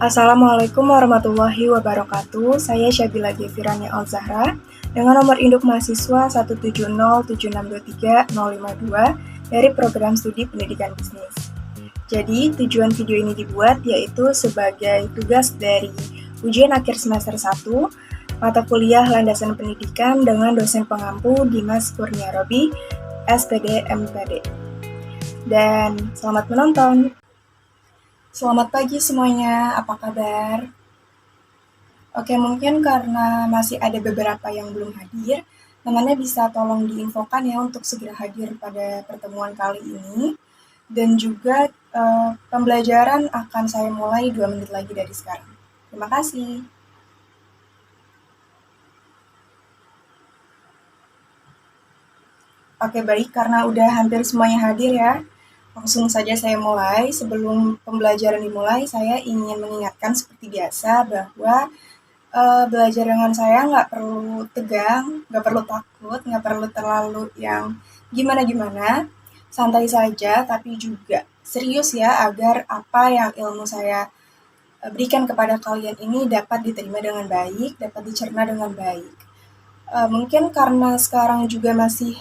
Assalamualaikum warahmatullahi wabarakatuh. Saya Syabila Gefirani Al-Zahra dengan nomor induk mahasiswa 1707623-052 dari program studi pendidikan bisnis. Jadi, tujuan video ini dibuat yaitu sebagai tugas dari ujian akhir semester 1 mata kuliah Landasan Pendidikan dengan dosen pengampu Dimas Kurnia Robi, SPD MPD. Dan selamat menonton. Selamat pagi semuanya, apa kabar? Oke, mungkin karena masih ada beberapa yang belum hadir, temannya bisa tolong diinfokan ya untuk segera hadir pada pertemuan kali ini. Dan juga pembelajaran akan saya mulai 2 menit lagi dari sekarang. Terima kasih. Oke, baik, karena udah hampir semuanya hadir ya. Langsung saja saya mulai. Sebelum pembelajaran dimulai, saya ingin mengingatkan seperti biasa bahwa belajar dengan saya nggak perlu tegang, nggak perlu takut, nggak perlu terlalu yang gimana-gimana, santai saja, tapi juga serius ya agar apa yang ilmu saya berikan kepada kalian ini dapat diterima dengan baik, dapat dicerna dengan baik. Mungkin karena sekarang juga masih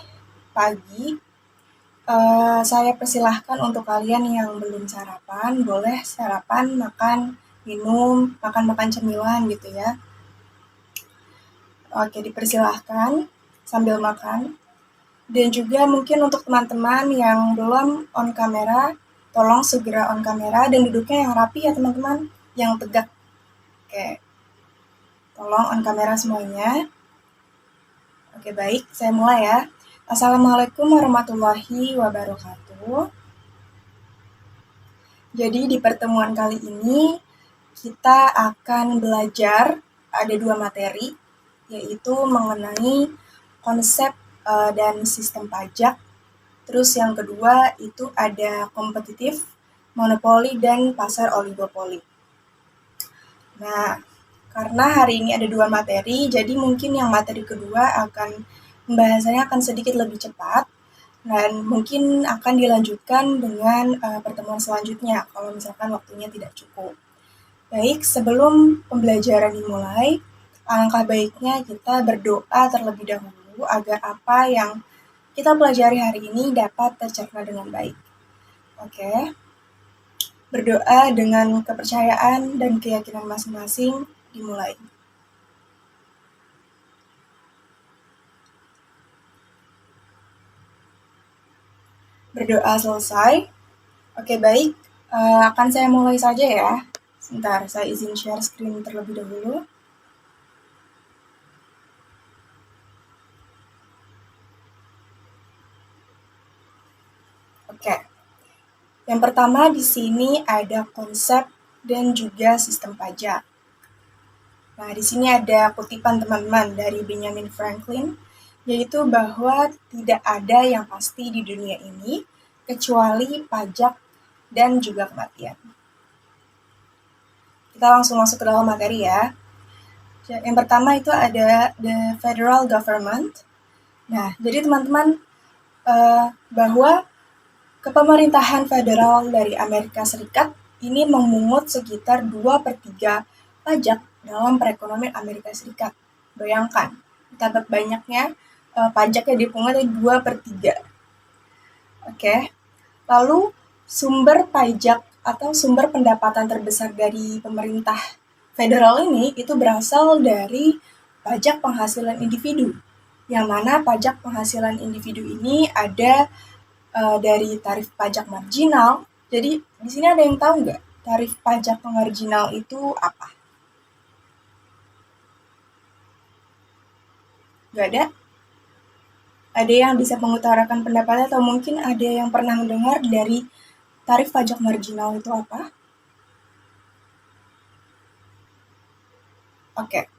pagi, saya persilahkan untuk kalian yang belum sarapan, boleh sarapan, makan, minum, makan-makan cemilan gitu ya. Oke, dipersilahkan sambil makan. Dan juga mungkin untuk teman-teman yang belum on kamera, tolong segera on kamera dan duduknya yang rapi ya teman-teman, yang tegak. Oke, tolong on kamera semuanya. Oke, baik, saya mulai ya. Assalamualaikum warahmatullahi wabarakatuh. Jadi di pertemuan kali ini kita akan belajar ada 2 materi, yaitu mengenai konsep dan sistem pajak. Terus yang kedua itu ada kompetitif, monopoli, dan pasar oligopoli. Nah, karena hari ini ada 2 materi, jadi mungkin yang materi kedua pembahasannya akan sedikit lebih cepat, dan mungkin akan dilanjutkan dengan pertemuan selanjutnya kalau misalkan waktunya tidak cukup. Baik, sebelum pembelajaran dimulai, alangkah baiknya kita berdoa terlebih dahulu agar apa yang kita pelajari hari ini dapat tercerna dengan baik. Oke. Berdoa dengan kepercayaan dan keyakinan masing-masing dimulai. Berdoa selesai. Oke, baik. Akan saya mulai saja ya. Sebentar, saya izin share screen terlebih dahulu. Oke. Yang pertama di sini ada konsep dan juga sistem pajak. Nah, di sini ada kutipan teman-teman dari Benjamin Franklin, yaitu bahwa tidak ada yang pasti di dunia ini kecuali pajak dan juga kematian. Kita langsung masuk ke dalam materi ya. Yang pertama itu ada the federal government. Nah, jadi teman-teman bahwa kepemerintahan federal dari Amerika Serikat ini memungut sekitar 2/3 pajak dalam perekonomian Amerika Serikat. Bayangkan, betapa banyaknya pajak yang dipungut 2/3. Oke. Lalu sumber pajak atau sumber pendapatan terbesar dari pemerintah federal ini itu berasal dari pajak penghasilan individu. Yang mana pajak penghasilan individu ini ada dari tarif pajak marginal. Jadi di sini ada yang tahu nggak tarif pajak marginal itu apa? Nggak ada? Ada yang bisa mengutarakan pendapatnya atau mungkin ada yang pernah mendengar dari tarif pajak marginal itu apa? Oke,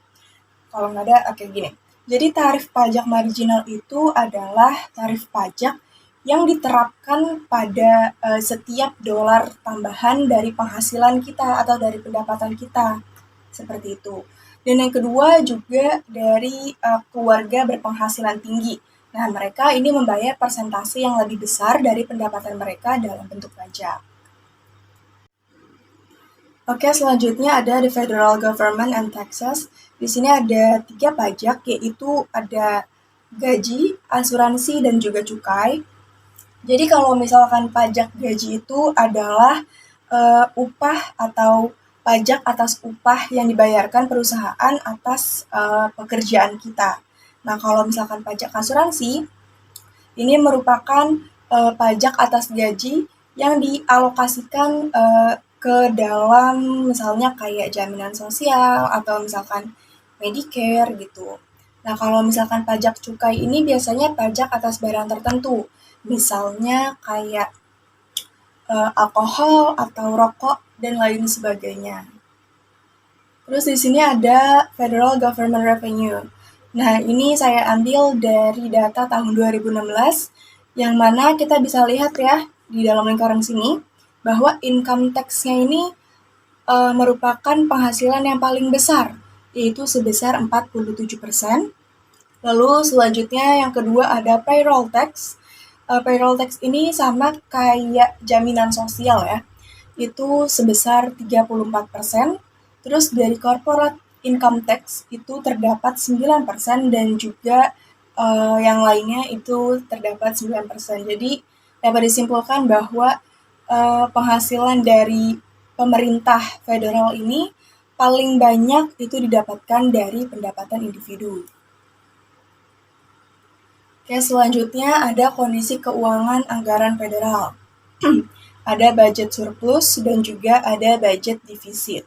kalau nggak ada, oke gini. Jadi tarif pajak marginal itu adalah tarif pajak yang diterapkan pada setiap dolar tambahan dari penghasilan kita atau dari pendapatan kita, seperti itu. Dan yang kedua juga dari keluarga berpenghasilan tinggi. Nah, mereka ini membayar persentase yang lebih besar dari pendapatan mereka dalam bentuk pajak. Oke, selanjutnya ada the federal government and taxes. Di sini ada 3 pajak, yaitu ada gaji, asuransi, dan juga cukai. Jadi kalau misalkan pajak gaji itu adalah upah atau pajak atas upah yang dibayarkan perusahaan atas pekerjaan kita. Nah, kalau misalkan pajak asuransi, ini merupakan pajak atas gaji yang dialokasikan ke dalam misalnya kayak jaminan sosial atau misalkan Medicare gitu. Nah, kalau misalkan pajak cukai ini biasanya pajak atas barang tertentu, misalnya kayak alkohol atau rokok dan lain sebagainya. Terus di sini ada Federal Government Revenue. Nah, ini saya ambil dari data tahun 2016, yang mana kita bisa lihat ya di dalam lingkaran sini, bahwa income tax-nya ini merupakan penghasilan yang paling besar, yaitu sebesar 47%. Lalu selanjutnya yang kedua ada payroll tax. Payroll tax ini sama kayak jaminan sosial ya, itu sebesar 34%. Terus dari corporate income tax itu terdapat 9% dan juga yang lainnya itu terdapat 9%. Jadi dapat disimpulkan bahwa penghasilan dari pemerintah federal ini paling banyak itu didapatkan dari pendapatan individu. Oke, selanjutnya ada kondisi keuangan anggaran federal. Ada budget surplus dan juga ada budget defisit.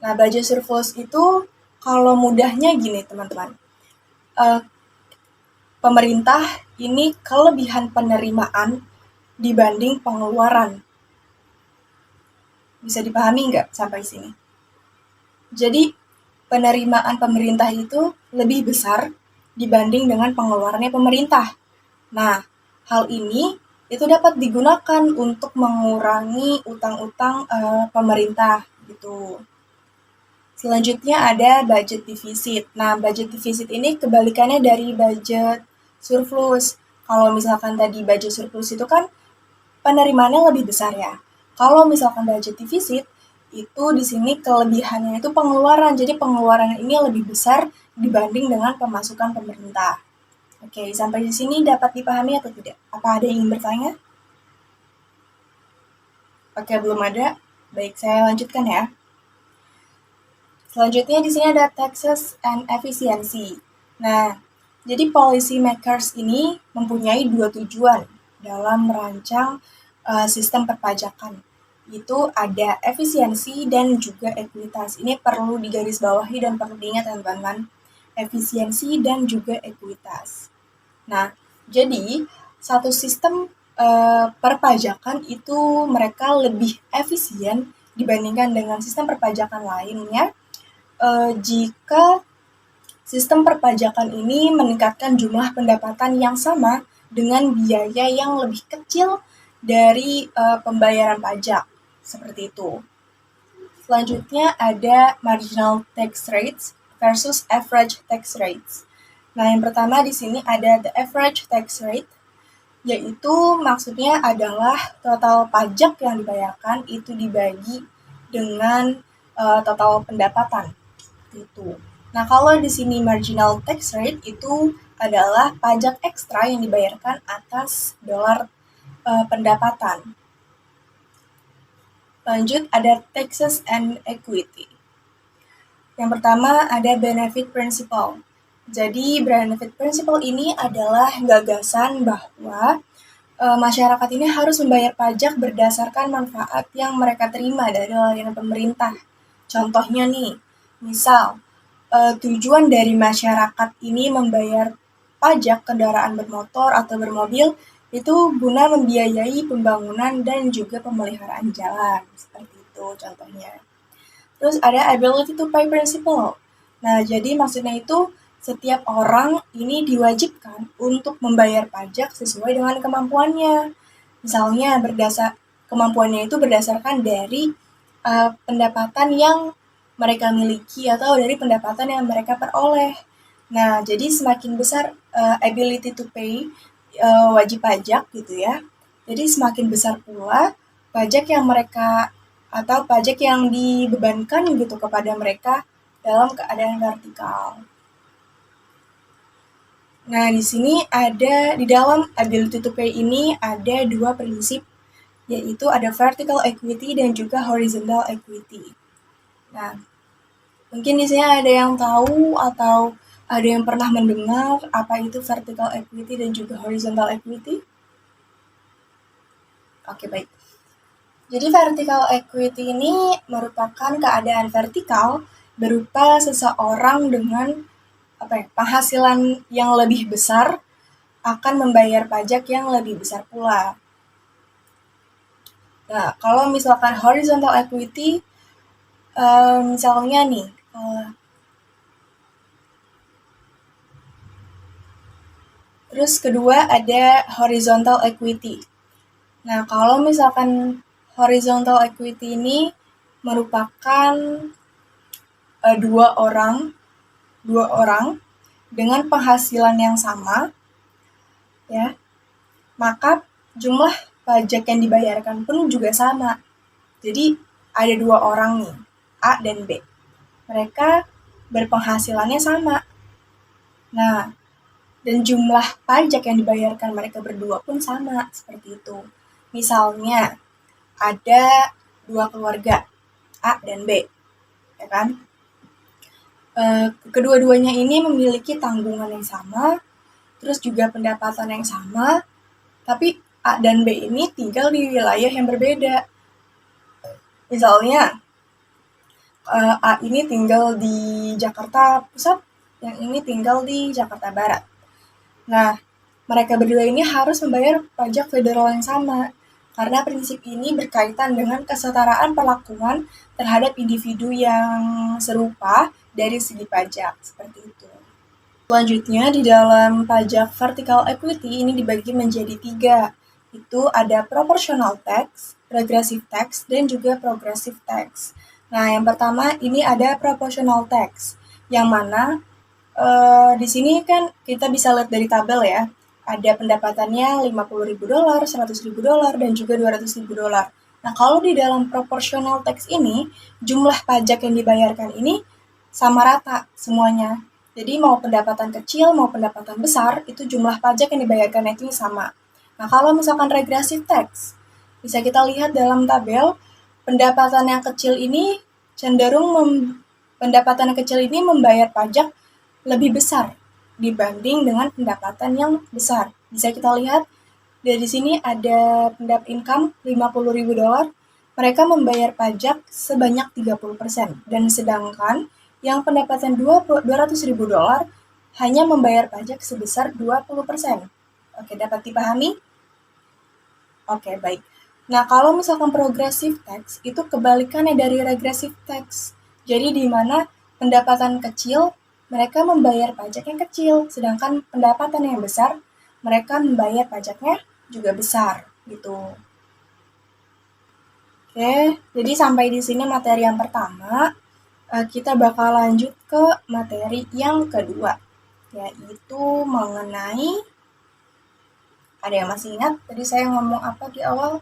Nah, budget surplus itu kalau mudahnya gini teman-teman. Pemerintah ini kelebihan penerimaan dibanding pengeluaran. Bisa dipahami nggak sampai sini? Jadi penerimaan pemerintah itu lebih besar dibanding dengan pengeluarannya pemerintah. Nah, hal ini itu dapat digunakan untuk mengurangi utang-utang pemerintah gitu. Selanjutnya ada budget defisit. Nah, budget defisit ini kebalikannya dari budget surplus. Kalau misalkan tadi budget surplus itu kan penerimaannya lebih besar ya. Kalau misalkan budget defisit, itu di sini kelebihannya itu pengeluaran. Jadi pengeluaran ini lebih besar dibanding dengan pemasukan pemerintah. Oke, sampai di sini dapat dipahami atau tidak? Apa ada yang ingin bertanya? Oke, belum ada. Baik, saya lanjutkan ya. Selanjutnya di sini ada taxes and efficiency. Nah, jadi policy makers ini mempunyai 2 tujuan dalam merancang sistem perpajakan. Itu ada efisiensi dan juga ekuitas. Ini perlu digarisbawahi dan perlu diingat teman-teman. Efisiensi dan juga ekuitas. Nah, jadi satu sistem perpajakan itu mereka lebih efisien dibandingkan dengan sistem perpajakan lainnya jika sistem perpajakan ini meningkatkan jumlah pendapatan yang sama dengan biaya yang lebih kecil dari pembayaran pajak, seperti itu. Selanjutnya ada marginal tax rates versus average tax rates. Nah, yang pertama di sini ada the average tax rate, yaitu maksudnya adalah total pajak yang dibayarkan itu dibagi dengan total pendapatan. Itu. Nah, kalau di sini marginal tax rate itu adalah pajak ekstra yang dibayarkan atas dolar pendapatan. Lanjut ada taxes and equity. Yang pertama ada benefit principle. Jadi benefit principle ini adalah gagasan bahwa masyarakat ini harus membayar pajak berdasarkan manfaat yang mereka terima dari layanan pemerintah. Contohnya nih, misal tujuan dari masyarakat ini membayar pajak kendaraan bermotor atau bermobil itu guna membiayai pembangunan dan juga pemeliharaan jalan, seperti itu contohnya. Terus ada ability to pay principle. Nah, jadi maksudnya itu setiap orang ini diwajibkan untuk membayar pajak sesuai dengan kemampuannya. Misalnya kemampuannya itu berdasarkan dari pendapatan yang mereka miliki atau dari pendapatan yang mereka peroleh. Nah, jadi semakin besar ability to pay wajib pajak gitu ya. Jadi semakin besar pula pajak yang mereka atau pajak yang dibebankan gitu kepada mereka dalam keadaan vertikal. Nah, di sini di dalam ability to pay ini ada dua prinsip, yaitu ada vertical equity dan juga horizontal equity. Nah, mungkin di sini ada yang tahu atau ada yang pernah mendengar apa itu vertical equity dan juga horizontal equity? Oke, baik. Jadi vertical equity ini merupakan keadaan vertikal berupa seseorang dengan penghasilan yang lebih besar akan membayar pajak yang lebih besar pula. Nah, kalau misalkan horizontal equity, misalnya nih, terus kedua ada horizontal equity. Nah, kalau misalkan horizontal equity ini merupakan dua orang dengan penghasilan yang sama, ya, maka jumlah pajak yang dibayarkan pun juga sama. Jadi ada dua orang nih, A dan B. Mereka berpenghasilannya sama. Nah, dan jumlah pajak yang dibayarkan mereka berdua pun sama, seperti itu. Misalnya, ada dua keluarga, A dan B, ya kan? Kedua-duanya ini memiliki tanggungan yang sama, terus juga pendapatan yang sama, tapi A dan B ini tinggal di wilayah yang berbeda. Misalnya, A ini tinggal di Jakarta Pusat, yang ini tinggal di Jakarta Barat. Nah, mereka berdua ini harus membayar pajak federal yang sama, karena prinsip ini berkaitan dengan kesetaraan perlakuan terhadap individu yang serupa dari segi pajak, seperti itu. Selanjutnya, di dalam pajak vertical equity ini dibagi menjadi 3. Itu ada proportional tax, regressive tax, dan juga progressive tax. Nah, yang pertama ini ada proportional tax, yang mana di sini kan kita bisa lihat dari tabel ya, ada pendapatannya $50.000, $100.000, dan juga $200.000. Nah, kalau di dalam proportional tax ini, jumlah pajak yang dibayarkan ini sama rata semuanya. Jadi mau pendapatan kecil, mau pendapatan besar, itu jumlah pajak yang dibayarkan itu sama. Nah, kalau misalkan regressive tax, bisa kita lihat dalam tabel, pendapatan yang kecil ini membayar pajak lebih besar dibanding dengan pendapatan yang besar. Bisa kita lihat dari sini ada income $50.000, mereka membayar pajak sebanyak 30%, dan sedangkan yang pendapatan $200.000 hanya membayar pajak sebesar 20%. Oke, dapat dipahami? Oke, baik. Nah, kalau misalkan progressive tax, itu kebalikannya dari regressive tax. Jadi di mana pendapatan kecil, mereka membayar pajak yang kecil, sedangkan pendapatan yang besar, mereka membayar pajaknya juga besar, gitu. Oke, jadi sampai di sini materi yang pertama. Kita bakal lanjut ke materi yang kedua, yaitu mengenai, ada yang masih ingat tadi saya ngomong apa di awal?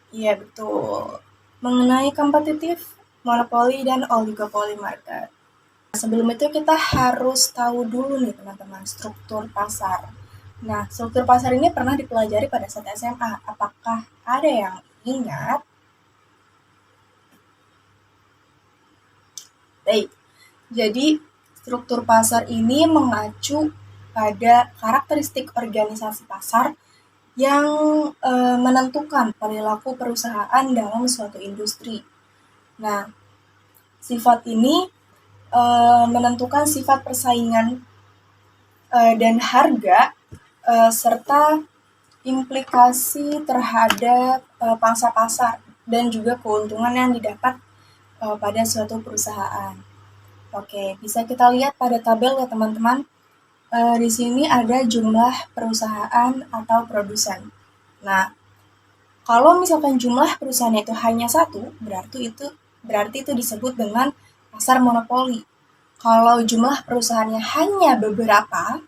Iya, betul. Mengenai kompetitif, monopoli, dan oligopoli market. Sebelum itu kita harus tahu dulu nih teman-teman, struktur pasar. Nah, struktur pasar ini pernah dipelajari pada saat SMA. Apakah ada yang ingat? Baik, jadi struktur pasar ini mengacu pada karakteristik organisasi pasar yang menentukan perilaku perusahaan dalam suatu industri. Nah, sifat ini menentukan sifat persaingan dan harga serta implikasi terhadap pangsa pasar dan juga keuntungan yang didapat pada suatu perusahaan. Oke, bisa kita lihat pada tabel ya teman-teman. Di sini ada jumlah perusahaan atau produsen. Nah, kalau misalkan jumlah perusahaan itu hanya satu, berarti itu disebut dengan pasar monopoli. Kalau jumlah perusahaannya hanya beberapa,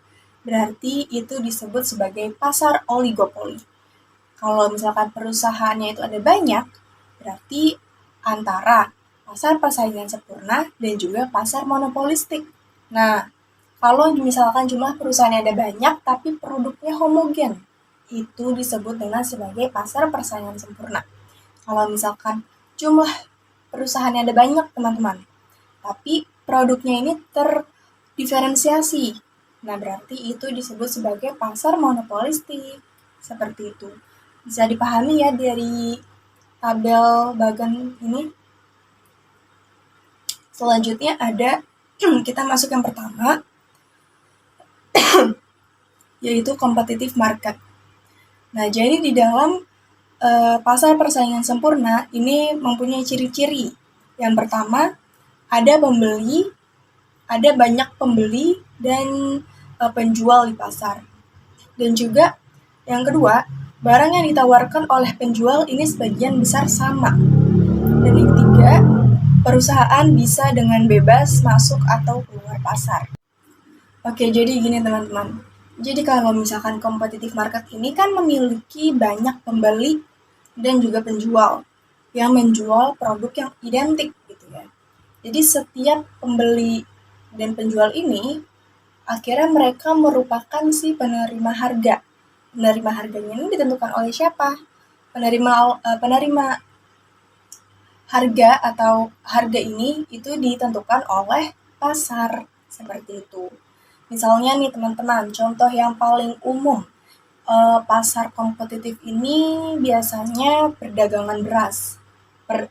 berarti itu disebut sebagai pasar oligopoli. Kalau misalkan perusahaannya itu ada banyak, berarti antara pasar persaingan sempurna dan juga pasar monopolistik. Nah, kalau misalkan jumlah perusahaannya ada banyak tapi produknya homogen, itu disebut dengan sebagai pasar persaingan sempurna. Kalau misalkan jumlah perusahaannya ada banyak, teman-teman, tapi produknya ini terdiferensiasi. Nah, berarti itu disebut sebagai pasar monopolistik. Seperti itu. Bisa dipahami ya dari tabel bagan ini. Selanjutnya ada, kita masuk yang pertama, yaitu competitive market. Nah, jadi di dalam pasar persaingan sempurna ini mempunyai ciri-ciri. Yang pertama, ada pembeli, ada banyak pembeli dan penjual di pasar. Dan juga yang kedua, barang yang ditawarkan oleh penjual ini sebagian besar sama. Dan yang ketiga, perusahaan bisa dengan bebas masuk atau keluar pasar. Oke, jadi gini teman-teman. Jadi kalau misalkan competitive market ini kan memiliki banyak pembeli dan juga penjual yang menjual produk yang identik gitu ya. Jadi setiap pembeli dan penjual ini akhirnya mereka merupakan si penerima harga. Penerima harganya ini ditentukan oleh siapa? Penerima harga atau harga ini itu ditentukan oleh pasar seperti itu. Misalnya nih teman-teman, contoh yang paling umum, pasar kompetitif ini biasanya perdagangan beras.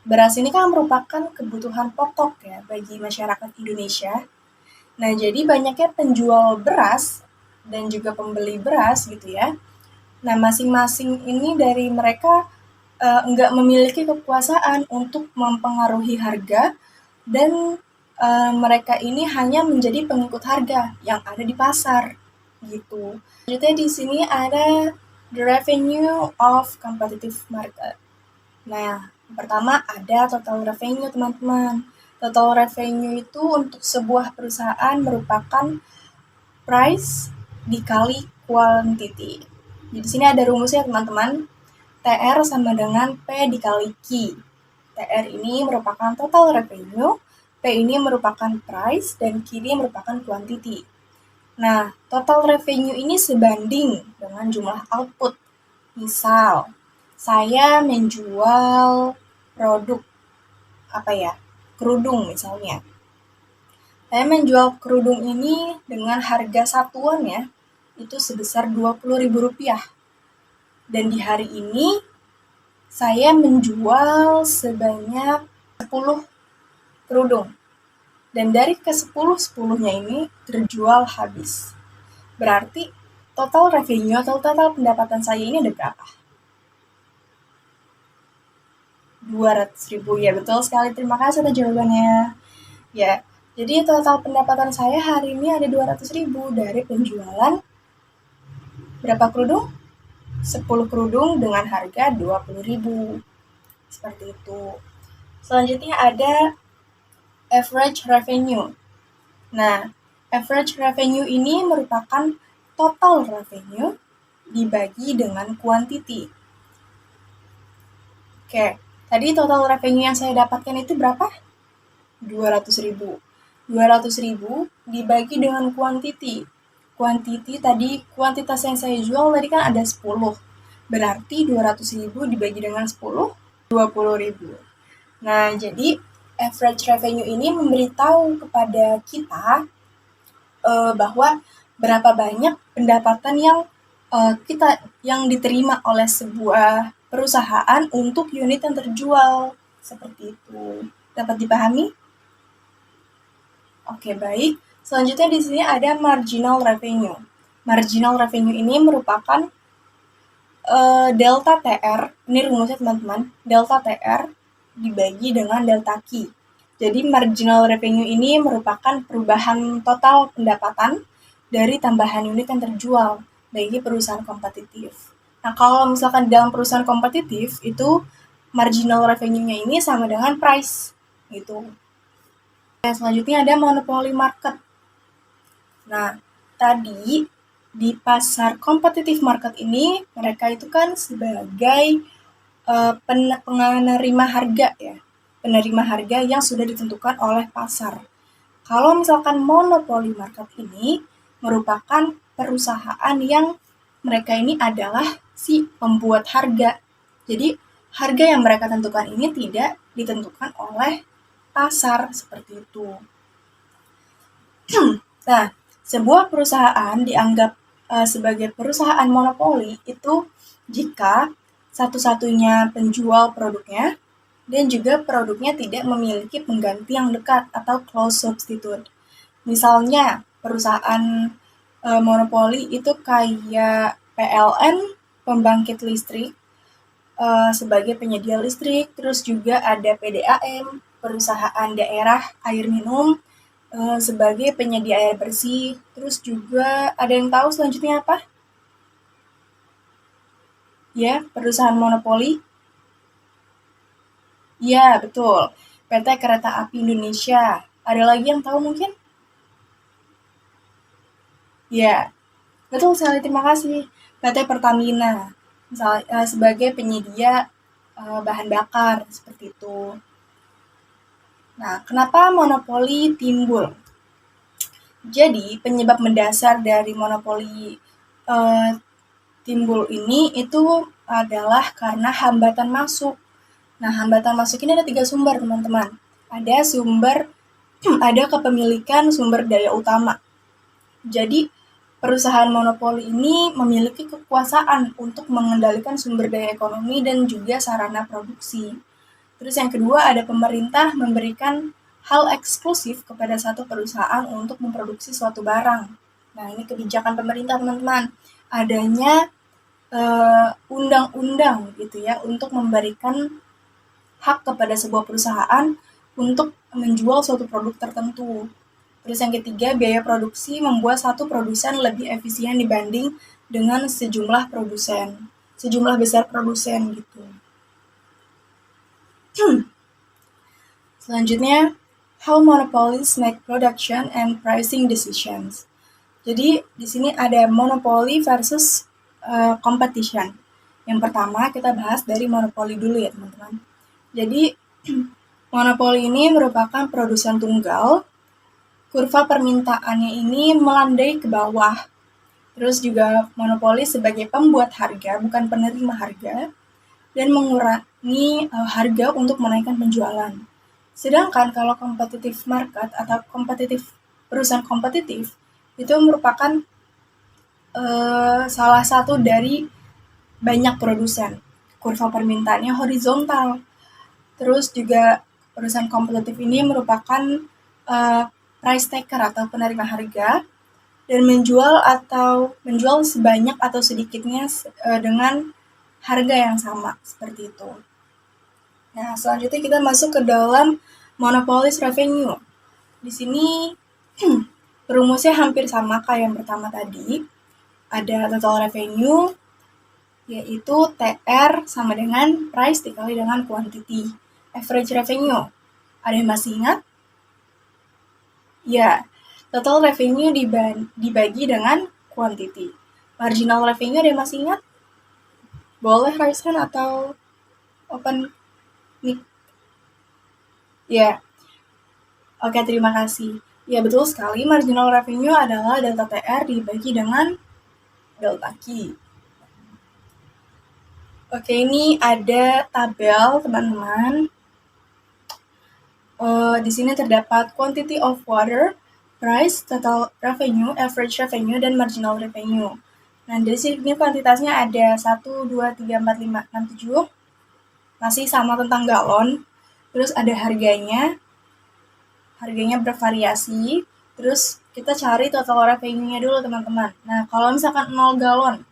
Beras ini kan merupakan kebutuhan pokok ya bagi masyarakat Indonesia. Nah, jadi banyaknya penjual beras dan juga pembeli beras gitu ya. Nah, masing-masing ini dari mereka nggak memiliki kekuasaan untuk mempengaruhi harga dan mereka ini hanya menjadi pengikut harga yang ada di pasar gitu. Selanjutnya di sini ada the revenue of competitive market. Nah, pertama ada total revenue teman-teman. Total revenue itu untuk sebuah perusahaan merupakan price dikali quantity. Jadi di sini ada rumusnya teman-teman. TR sama dengan P dikali Q. TR ini merupakan total revenue, P ini merupakan price, dan Q ini merupakan quantity. Nah, total revenue ini sebanding dengan jumlah output. Misal, saya menjual produk, kerudung misalnya. Saya menjual kerudung ini dengan harga satuan ya, itu sebesar Rp20.000. Dan di hari ini, saya menjual sebanyak 10 kerudung. Dan dari ke-10-10-nya ini terjual habis. Berarti total revenue atau total pendapatan saya ini ada berapa? 200.000 ya, betul sekali. Terima kasih atas jawabannya. Ya, jadi total pendapatan saya hari ini ada 200.000 dari penjualan berapa kerudung? 10 kerudung dengan harga 20.000. Seperti itu. Selanjutnya ada average revenue. Nah, average revenue ini merupakan total revenue dibagi dengan quantity. Oke, tadi total revenue yang saya dapatkan itu berapa? 200.000. 200.000 dibagi dengan quantity. Quantity tadi, kuantitas yang saya jual tadi kan ada 10. Berarti 200.000 dibagi dengan 10, 20.000. Nah, jadi average revenue ini memberitahu kepada kita bahwa berapa banyak pendapatan yang diterima oleh sebuah perusahaan untuk unit yang terjual. Seperti itu. Dapat dipahami? Oke, baik. Selanjutnya di sini ada marginal revenue. Marginal revenue ini merupakan delta TR, ini rumusnya teman-teman, delta TR dibagi dengan delta Q. Jadi marginal revenue ini merupakan perubahan total pendapatan dari tambahan unit yang terjual bagi perusahaan kompetitif. Nah, kalau misalkan dalam perusahaan kompetitif itu marginal revenue-nya ini sama dengan price gitu. Selanjutnya ada monopoly market. Nah, tadi di pasar competitive market ini, mereka itu kan sebagai penerima harga ya, penerima harga yang sudah ditentukan oleh pasar. Kalau misalkan monopoli market ini merupakan perusahaan yang mereka ini adalah si pembuat harga. Jadi harga yang mereka tentukan ini tidak ditentukan oleh pasar seperti itu. Nah, sebuah perusahaan dianggap sebagai perusahaan monopoli itu jika satu-satunya penjual produknya dan juga produknya tidak memiliki pengganti yang dekat atau close substitute. Misalnya perusahaan monopoli itu kayak PLN, pembangkit listrik, sebagai penyedia listrik, terus juga ada PDAM, perusahaan daerah air minum, sebagai penyedia air bersih, terus juga ada yang tahu selanjutnya apa? Ya, perusahaan monopoli. Ya, betul. PT Kereta Api Indonesia. Ada lagi yang tahu mungkin? Ya, betul sekali. Terima kasih. PT Pertamina, misalnya sebagai penyedia bahan bakar seperti itu. Nah, kenapa monopoli timbul? Jadi, penyebab mendasar dari monopoli timbul ini itu adalah karena hambatan masuk. Nah, hambatan masuk ini ada 3 sumber, teman-teman. Ada sumber, ada kepemilikan sumber daya utama. Jadi, perusahaan monopoli ini memiliki kekuasaan untuk mengendalikan sumber daya ekonomi dan juga sarana produksi. Terus yang kedua, ada pemerintah memberikan hal eksklusif kepada satu perusahaan untuk memproduksi suatu barang. Nah, ini kebijakan pemerintah, teman-teman. Adanya undang-undang gitu ya untuk memberikan hak kepada sebuah perusahaan untuk menjual suatu produk tertentu. Terus yang ketiga, biaya produksi membuat satu produsen lebih efisien dibanding dengan sejumlah besar produsen gitu. Selanjutnya, how monopolies make production and pricing decisions. Jadi di sini ada monopoli versus competition. Yang pertama kita bahas dari monopoli dulu ya teman-teman. Jadi monopoli ini merupakan produsen tunggal. Kurva permintaannya ini melandai ke bawah. Terus juga monopoli sebagai pembuat harga, bukan penerima harga, dan mengurangi harga untuk menaikkan penjualan. Sedangkan kalau competitive market atau perusahaan kompetitif itu merupakan salah satu dari banyak produsen. Kurva permintaannya horizontal. Terus juga perusahaan kompetitif ini merupakan price taker atau penerima harga dan menjual sebanyak atau sedikitnya dengan harga yang sama seperti itu. Nah, selanjutnya kita masuk ke dalam monopolis revenue. Di sini rumusnya hampir sama kayak yang pertama tadi. Ada total revenue, yaitu TR sama dengan price dikali dengan quantity. Average revenue, ada yang masih ingat? Ya, total revenue dibagi dengan quantity. Marginal revenue ada yang masih ingat? Boleh raise hand atau open mic. Ya, oke, terima kasih. Ya, betul sekali, marginal revenue adalah delta TR dibagi dengan delta Q. Oke, ini ada tabel, teman-teman. Di sini terdapat quantity of water, price, total revenue, average revenue, dan marginal revenue. Nah, dari sini kuantitasnya ada 1, 2, 3, 4, 5, 6, 7. Masih sama tentang galon. Terus ada harganya bervariasi. Terus kita cari total revenue-nya dulu, teman-teman. Nah, kalau misalkan 0 galon,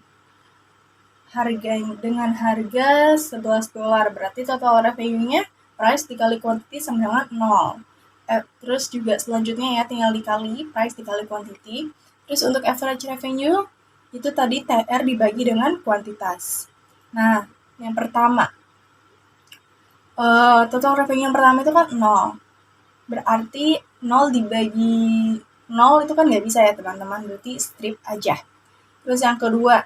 dengan harga $11, berarti total revenue-nya price dikali quantity sama dengan 0. Terus juga selanjutnya ya tinggal dikali price dikali quantity. Terus untuk average revenue itu tadi TR dibagi dengan kuantitas. Nah, yang pertama total revenue yang pertama itu kan 0. Berarti 0 dibagi 0 itu kan nggak bisa ya teman-teman, berarti strip aja. Terus yang kedua,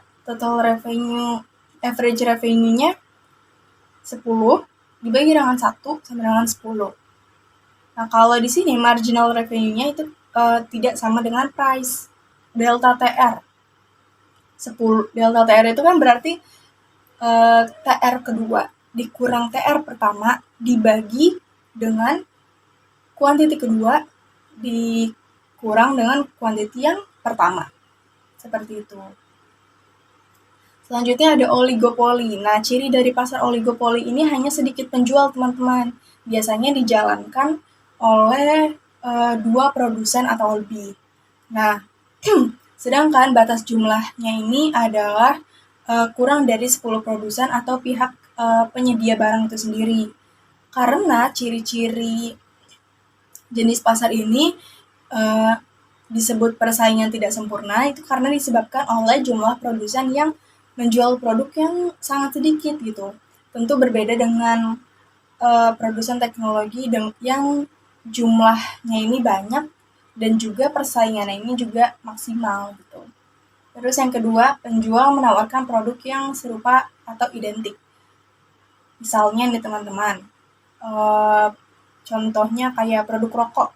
average revenue-nya 10 dibagi dengan 1 sama dengan 10. Nah, kalau di sini marginal revenue-nya itu tidak sama dengan price. Delta TR. 10. Delta TR itu kan berarti TR kedua dikurang TR pertama dibagi dengan kuantiti kedua dikurang dengan kuantiti yang pertama. Seperti itu. Selanjutnya ada oligopoli. Nah, ciri dari pasar oligopoli ini hanya sedikit penjual, teman-teman. Biasanya dijalankan oleh 2 produsen atau lebih. Nah, sedangkan batas jumlahnya ini adalah kurang dari 10 produsen atau pihak penyedia barang itu sendiri. Karena ciri-ciri jenis pasar ini disebut persaingan tidak sempurna itu karena disebabkan oleh jumlah produsen yang menjual produk yang sangat sedikit gitu. Tentu berbeda dengan produsen teknologi yang jumlahnya ini banyak dan juga persaingannya ini juga maksimal gitu. Terus yang kedua, penjual menawarkan produk yang serupa atau identik. Misalnya nih teman-teman, contohnya kayak produk rokok,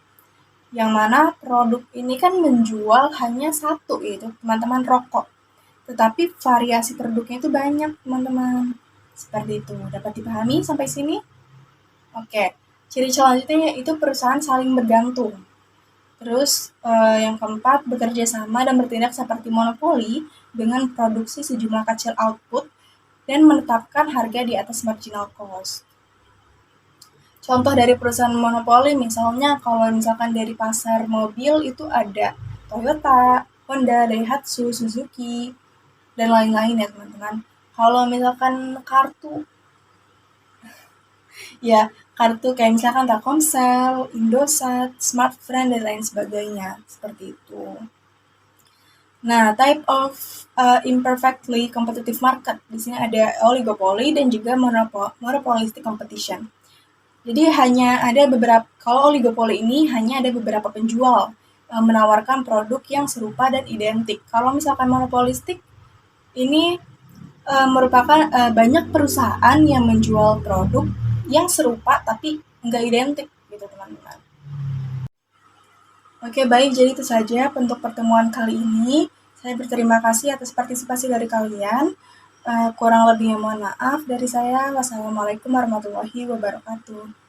yang mana produk ini kan menjual hanya satu, yaitu teman-teman rokok. Tetapi variasi produknya itu banyak, teman-teman. Seperti itu. Dapat dipahami sampai sini? Oke. Ciri selanjutnya yaitu perusahaan saling bergantung. Terus yang keempat, bekerja sama dan bertindak seperti monopoli dengan produksi sejumlah kecil output dan menetapkan harga di atas marginal cost. Contoh dari perusahaan monopoli misalnya kalau misalkan dari pasar mobil itu ada Toyota, Honda, Daihatsu, Suzuki, dan lain-lain ya teman-teman. Kalau misalkan kartu, ya kartu kayak misalkan Telkomsel, Indosat, Smartfren, dan lain sebagainya. Seperti itu. Nah, type of imperfectly competitive market. Di sini ada oligopoly dan juga monopolistic competition. Jadi hanya ada kalau oligopoli ini hanya ada beberapa penjual menawarkan produk yang serupa dan identik. Kalau misalkan monopolistik ini merupakan banyak perusahaan yang menjual produk yang serupa tapi nggak identik gitu teman-teman. Oke baik, jadi itu saja untuk pertemuan kali ini. Saya berterima kasih atas partisipasi dari kalian. Kurang lebihnya mohon maaf dari saya. Wassalamualaikum warahmatullahi wabarakatuh.